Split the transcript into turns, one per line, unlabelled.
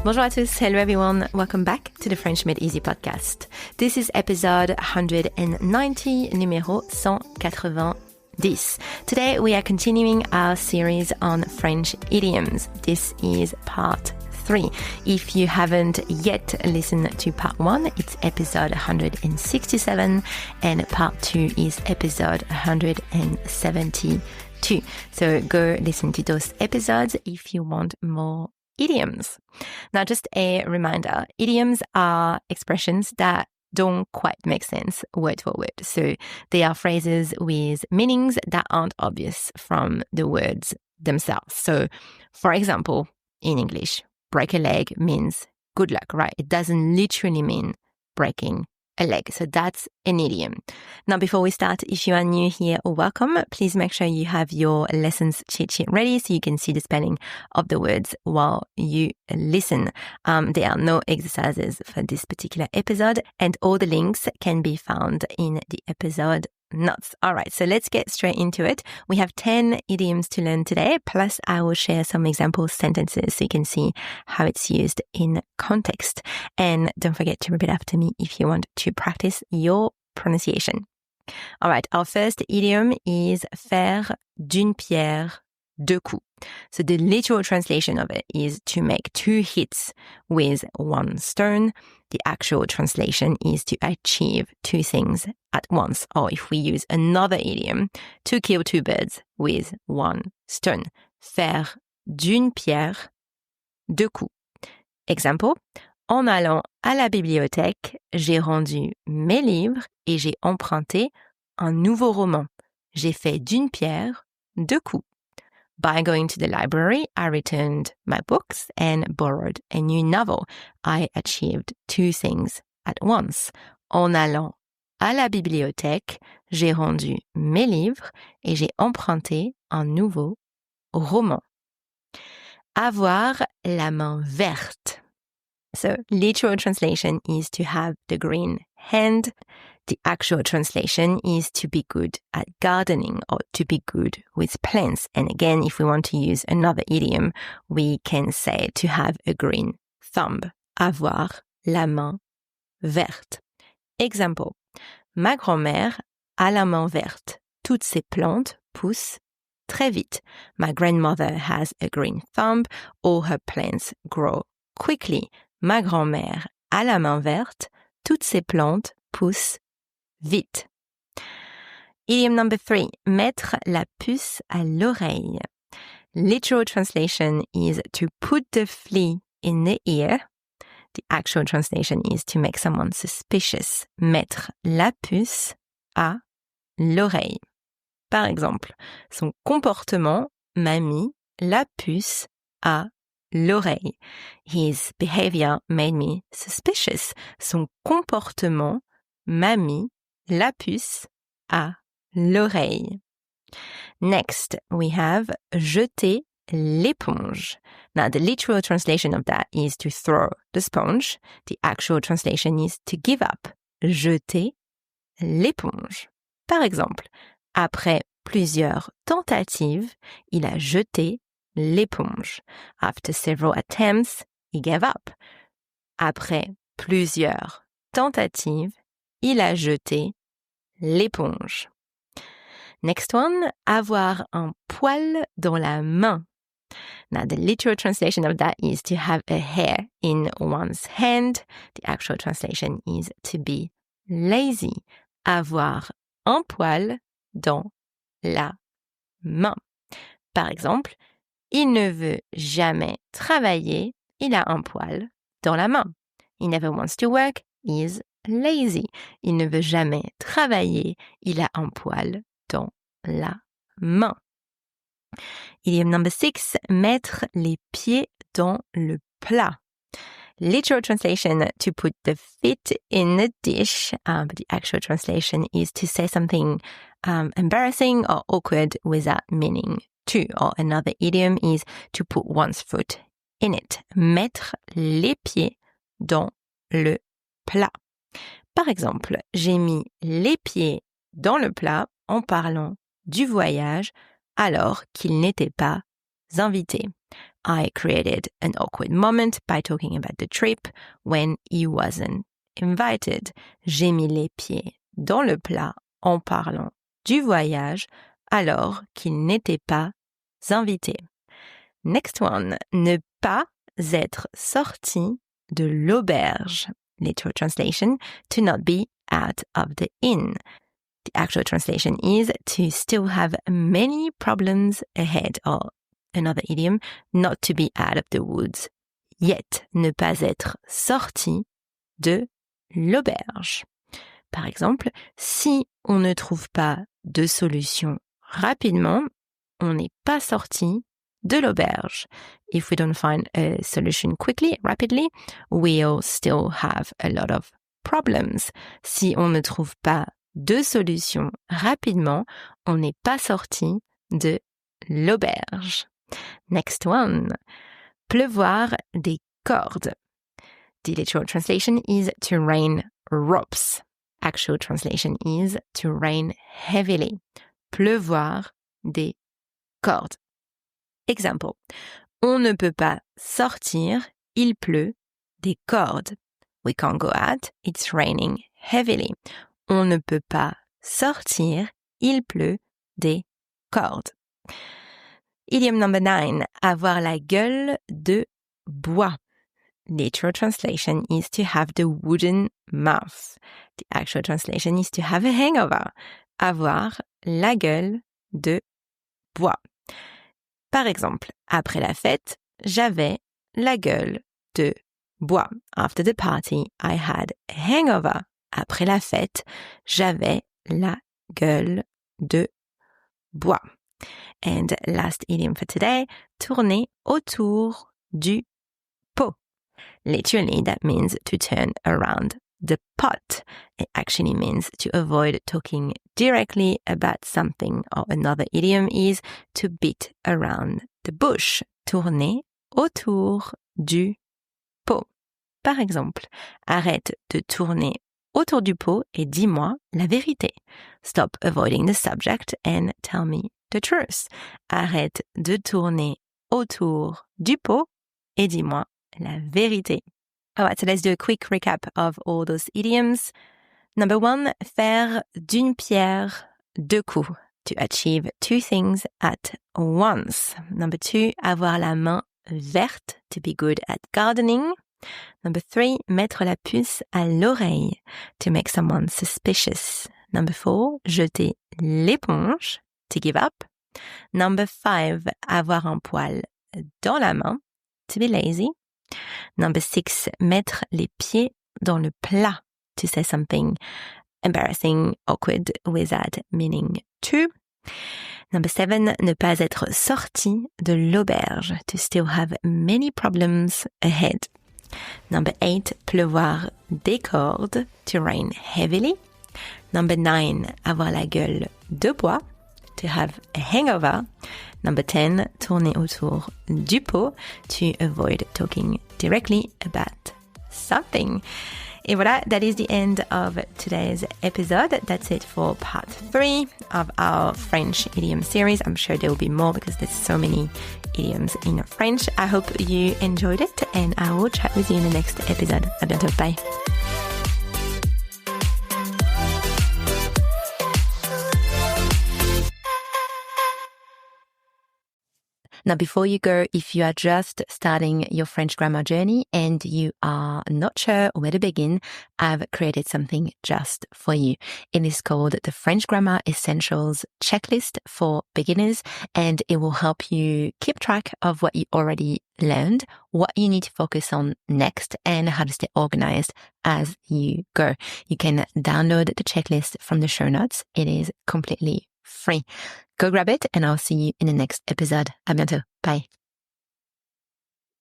Bonjour à tous, hello everyone, welcome back to the French Made Easy podcast. This is episode 190, numéro 190. Today we are continuing our series on French idioms. This is part 3. If you haven't yet listened to part 1, it's episode 167 and part 2 is episode 172. So go listen to those episodes if you want more idioms. Now, just a reminder, idioms are expressions that don't quite make sense word for word. So they are phrases with meanings that aren't obvious from the words themselves. So, for example, in English, break a leg means good luck, right? It doesn't literally mean breaking a leg. So that's an idiom. Now, before we start, if you are new here, welcome. Please make sure you have your lessons cheat sheet ready so you can see the spelling of the words while you listen. There are no exercises for this particular episode, and all the links can be found in the episode notes. All right, so let's get straight into it. We have 10 idioms to learn today, plus I will share some example sentences so you can see how it's used in context. And don't forget to repeat after me if you want to practice your pronunciation. All right, our first idiom is faire d'une pierre deux coups. So the literal translation of it is to make two hits with one stone. The actual translation is to achieve two things at once. Or if we use another idiom, to kill two birds with one stone. Faire d'une pierre deux coups. Exemple, en allant à la bibliothèque, j'ai rendu mes livres et j'ai emprunté un nouveau roman. J'ai fait d'une pierre deux coups. By going to the library, I returned my books and borrowed a new novel. I achieved two things at once. En allant à la bibliothèque, j'ai rendu mes livres et j'ai emprunté un nouveau roman. Avoir la main verte. So, literal translation is to have the green hand. The actual translation is to be good at gardening or to be good with plants. And again, if we want to use another idiom, we can say to have a green thumb. Avoir la main verte. Exemple. Ma grand-mère a la main verte. Toutes ses plantes poussent très vite. My grandmother has a green thumb. All her plants grow quickly. Ma grand-mère a la main verte. Toutes ses plantes poussent vite. Idiom number 3, mettre la puce à l'oreille. Literal translation is to put the flea in the ear. The actual translation is to make someone suspicious. Mettre la puce à l'oreille. Par exemple, son comportement m'a mis la puce à l'oreille. His behavior made me suspicious. Son comportement m'a mis la puce à l'oreille. Next, we have jeter l'éponge. Now, the literal translation of that is to throw the sponge. The actual translation is to give up. Jeter l'éponge. Par exemple, après plusieurs tentatives, il a jeté l'éponge. After several attempts, he gave up. Après plusieurs tentatives, il a jeté l'éponge. Next one, avoir un poil dans la main. Now, the literal translation of that is to have a hair in one's hand. The actual translation is to be lazy. Avoir un poil dans la main. Par exemple, il ne veut jamais travailler, il a un poil dans la main. He never wants to work, he is lazy. Il ne veut jamais travailler, il a un poil dans la main. Idiom number 6, mettre les pieds dans le plat. Literal translation, to put the feet in the dish, but the actual translation is to say something embarrassing or awkward without meaning to. Or another idiom is to put one's foot in it. Mettre les pieds dans le plat. Par exemple, j'ai mis les pieds dans le plat en parlant du voyage alors qu'il n'était pas invité. I created an awkward moment by talking about the trip when he wasn't invited. J'ai mis les pieds dans le plat en parlant du voyage alors qu'il n'était pas invité. Next one, ne pas être sorti de l'auberge. Literal translation, to not be out of the inn. The actual translation is to still have many problems ahead, or another idiom, not to be out of the woods yet. Ne pas être sorti de l'auberge. Par exemple, si on ne trouve pas de solution rapidement, on n'est pas sorti de l'auberge. If we don't find a solution rapidly, we'll still have a lot of problems. Si on ne trouve pas de solution rapidement, on n'est pas sorti de l'auberge. Next one. Pleuvoir des cordes. The literal translation is to rain ropes. Actual translation is to rain heavily. Pleuvoir des cordes. Example. On ne peut pas sortir, il pleut des cordes. We can't go out, it's raining heavily. On ne peut pas sortir, il pleut des cordes. Idiom number 9, avoir la gueule de bois. Literal translation is to have the wooden mouth. The actual translation is to have a hangover. Avoir la gueule de bois. Par exemple, après la fête, j'avais la gueule de bois. After the party, I had a hangover. Après la fête, j'avais la gueule de bois. And last idiom for today, tourner autour du pot. Literally, that means to turn around the pot. It actually means to avoid talking directly about something, or another idiom is to beat around the bush. Tourner autour du pot. Par exemple, arrête de tourner autour du pot et dis-moi la vérité. Stop avoiding the subject and tell me the truth. Arrête de tourner autour du pot et dis-moi la vérité. All right, so let's do a quick recap of all those idioms. Number 1, faire d'une pierre deux coups, to achieve two things at once. Number 2, avoir la main verte, to be good at gardening. Number 3, mettre la puce à l'oreille, to make someone suspicious. Number 4, jeter l'éponge, to give up. Number 5, avoir un poil dans la main, to be lazy. Number 6, mettre les pieds dans le plat, to say something embarrassing, awkward, without meaning to. Number 7, ne pas être sorti de l'auberge, to still have many problems ahead. Number 8, pleuvoir des cordes, to rain heavily. Number 9, avoir la gueule de bois, to have a hangover. Number 10, tourner autour du pot, to avoid talking directly about something. Et voilà, that is the end of today's episode. That's it for part 3 of our French idiom series. I'm sure there will be more because there's so many idioms in French. I hope you enjoyed it and I will chat with you in the next episode. À bientôt. Bye. Now, before you go, if you are just starting your French grammar journey and you are not sure where to begin, I've created something just for you. It is called the French Grammar Essentials Checklist for Beginners, and it will help you keep track of what you already learned, what you need to focus on next, and how to stay organized as you go. You can download the checklist from the show notes. It is completely free. Go grab it and I'll see you in the next episode. À bientôt. Bye.